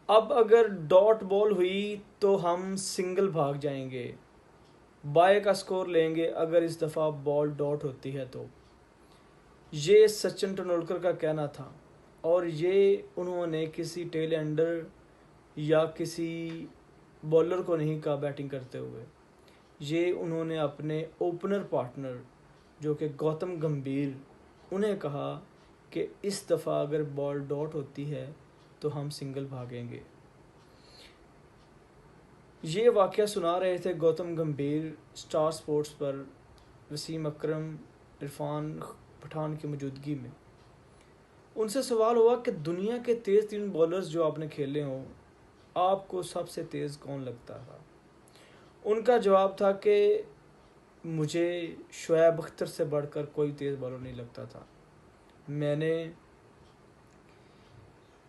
अब अगर dot ball हुई तो हम सिंगल भाग जाएंगे, बाय का स्कोर लेंगे अगर इस दफ़ा बॉल डॉट होती है तो। ये सचिन तेंदुलकर का कहना था, और ये उन्होंने किसी टेल एंडर या किसी बॉलर को नहीं कहा बैटिंग करते हुए, ये उन्होंने अपने ओपनर पार्टनर जो कि गौतम गंभीर, उन्हें कहा कि इस दफ़ा अगर बॉल डॉट होती है तो हम सिंगल भागेंगे। ये वाक़या सुना रहे थे गौतम गंभीर स्टार स्पोर्ट्स पर वसीम अकरम, इरफान पठान की मौजूदगी में। उनसे सवाल हुआ कि दुनिया के तेज़ तीन बॉलर्स जो आपने खेले हों, आपको सबसे तेज़ कौन लगता था? उनका जवाब था कि मुझे शोएब अख्तर से बढ़कर कोई तेज़ बॉलर नहीं लगता था। मैंने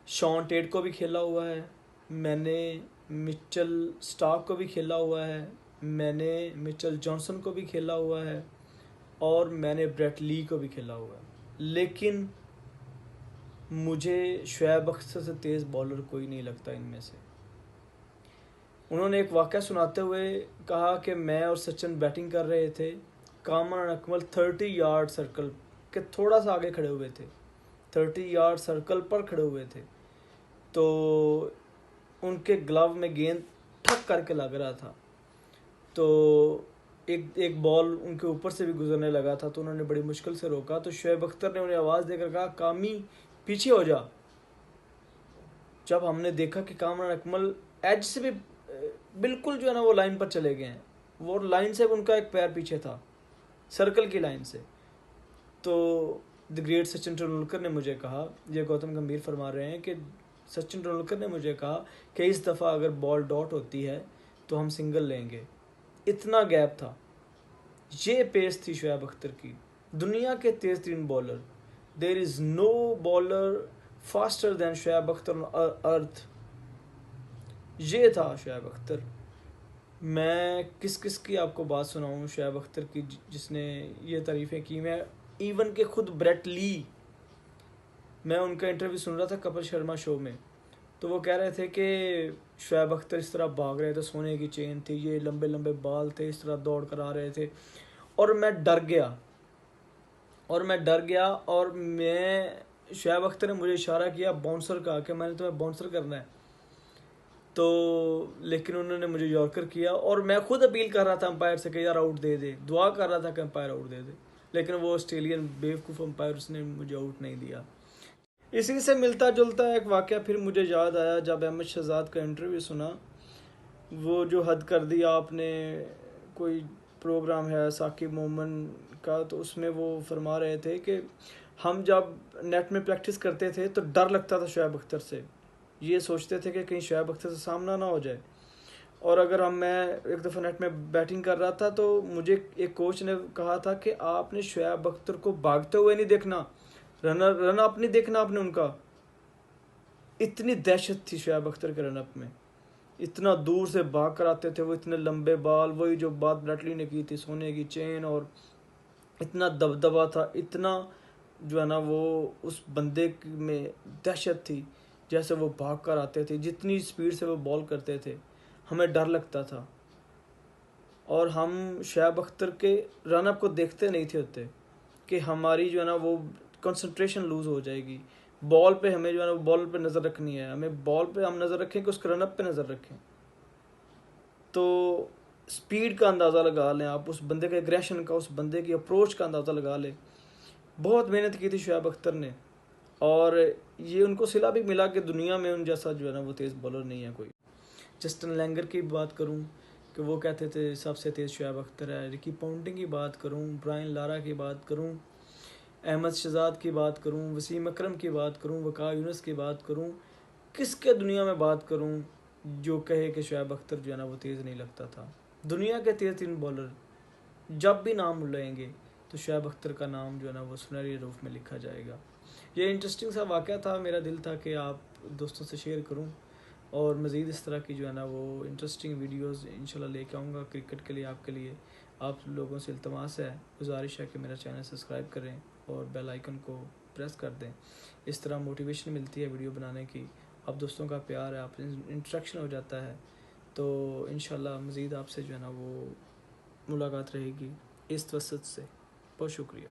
शॉन टेट को भी खेला हुआ है, मैंने मिचेल स्टार्क को भी खेला हुआ है, मैंने मिचेल जॉनसन को भी खेला हुआ है, और मैंने ब्रेट ली को भी खेला हुआ है, लेकिन मुझे शोएब अख्तर से तेज़ बॉलर कोई नहीं लगता इनमें से। उन्होंने एक वाक़या सुनाते हुए कहा कि मैं और सचिन बैटिंग कर रहे थे, कामरान अकमल 30 यार्ड सर्कल के थोड़ा सा आगे खड़े हुए थे, 30 यार्ड सर्कल पर खड़े हुए थे, तो उनके ग्लव में गेंद ठक करके लग रहा था, तो एक बॉल उनके ऊपर से भी गुजरने लगा था, तो उन्होंने बड़ी मुश्किल से रोका। तो शोएब अख्तर ने उन्हें आवाज़ देकर कहा, कामी पीछे हो जा। जब हमने देखा कि कामरान अकमल एज से भी बिल्कुल जो है ना वो लाइन पर चले गए हैं, वो लाइन से उनका एक पैर पीछे था, सर्कल की लाइन से, तो द ग्रेट सचिन तेंदुलकर ने मुझे कहा, ये गौतम गंभीर फरमा रहे हैं कि सचिन तेंदुलकर ने मुझे कहा कि इस दफ़ा अगर बॉल डॉट होती है तो हम सिंगल लेंगे। इतना गैप था। ये पेस थी शोएब अख्तर की, दुनिया के तेज़ तीन bowler. There is no bowler faster than Shoaib Akhtar on earth. ये था शोएब अख्तर। मैं किस किस की आपको बात सुनाऊं शोएब अख्तर की, जिसने ये तारीफ़ें की। मैं इवन के खुद ब्रेट ली, मैं उनका इंटरव्यू सुन रहा था कपिल शर्मा शो में, तो वो कह रहे थे कि शोएब अख्तर इस तरह भाग रहे थे, सोने की चेन थी, ये लंबे लंबे बाल थे, इस तरह दौड़ कर आ रहे थे, और मैं डर गया, और मैं शोएब अख्तर ने मुझे इशारा किया बाउंसर का कि मैंने तुम्हें बाउंसर करना है, तो लेकिन उन्होंने मुझे यॉर्कर किया, और मैं खुद अपील कर रहा था अंपायर से कि यार आउट दे दे, दुआ कर रहा था कि अंपायर आउट दे दे, लेकिन वो ऑस्ट्रेलियन बेवकूफ़ अंपायर, उसने मुझे आउट नहीं दिया। इसी से मिलता जुलता एक वाक़या फिर मुझे याद आया जब अहमद शहजाद का इंटरव्यू सुना। वो जो हद कर दिया आपने, कोई प्रोग्राम है साकिब मोमन का, तो उसमें वो फरमा रहे थे कि हम जब नेट में प्रैक्टिस करते थे तो डर लगता था शोएब अख्तर से, ये सोचते थे कि कहीं शोएब अख्तर से सामना ना हो जाए। और अगर मैं एक दफ़ा नेट में बैटिंग कर रहा था तो मुझे एक कोच ने कहा था कि आपने शोएब अख्तर को भागते हुए नहीं देखना, रन अप नहीं देखना आपने उनका। इतनी दहशत थी शोएब अख्तर के रन अप में, इतना दूर से भाग कर आते थे वो, इतने लंबे बाल, वही जो बात ब्रेटली ने की थी, सोने की चेन, और इतना दबदबा था, इतना जो है ना वो उस बंदे में दहशत थी, जैसे वो भाग कर आते थे, जितनी स्पीड से वो बॉल करते थे, हमें डर लगता था। और हम शोएब अख्तर के रन अप को देखते नहीं थे होते कि हमारी जो है ना वो कंसंट्रेशन लूज़ हो जाएगी बॉल पे, हमें जो है ना बॉल पे नज़र रखनी है, हमें बॉल पे हम नज़र रखें कि उसके रन अप पे नज़र रखें। तो स्पीड का अंदाज़ा लगा लें आप, उस बंदे के एग्रेशन का, उस बंदे की अप्रोच का अंदाज़ा लगा लें। बहुत मेहनत की थी शोएब अख्तर ने, और ये उनको सिला भी मिला कि दुनिया में उन जैसा जो है ना वो तेज़ बॉलर नहीं है कोई। जस्टिन लैंगर की बात करूं कि वो कहते थे सबसे तेज़ शोएब अख्तर है, रिकी पॉन्टिंग की बात करूं, ब्रायन लारा की बात करूं, अहमद शहजाद की बात करूं, वसीम अकरम की बात करूं, वकार यूनुस की बात करूं, किसके दुनिया में बात करूं जो कहे कि शोएब अख्तर जो है ना वो तेज़ नहीं लगता था। दुनिया के तेज़ तीन बॉलर जब भी नाम लेंगे तो शोएब अख्तर का नाम जो है ना वो सुनहरी रूप में लिखा जाएगा। ये इंटरेस्टिंग सा वाक़या था, मेरा दिल था कि आप दोस्तों से शेयर करूं, और मज़ीद इस तरह की जो है ना वो इंटरेस्टिंग वीडियोस इंशाल्लाह लेके आऊँगा क्रिकेट के लिए आपके लिए। आप लोगों से इल्तमास है, गुजारिश है कि मेरा चैनल सब्सक्राइब करें और बेल आइकन को प्रेस कर दें। इस तरह मोटिवेशन मिलती है वीडियो बनाने की। आप दोस्तों का प्यार है, आप इंट्रैक्शन हो जाता है, तो इंशाल्लाह मज़ीद आपसे जो है ना वो मुलाकात रहेगी इस वसत से। बहुत शुक्रिया।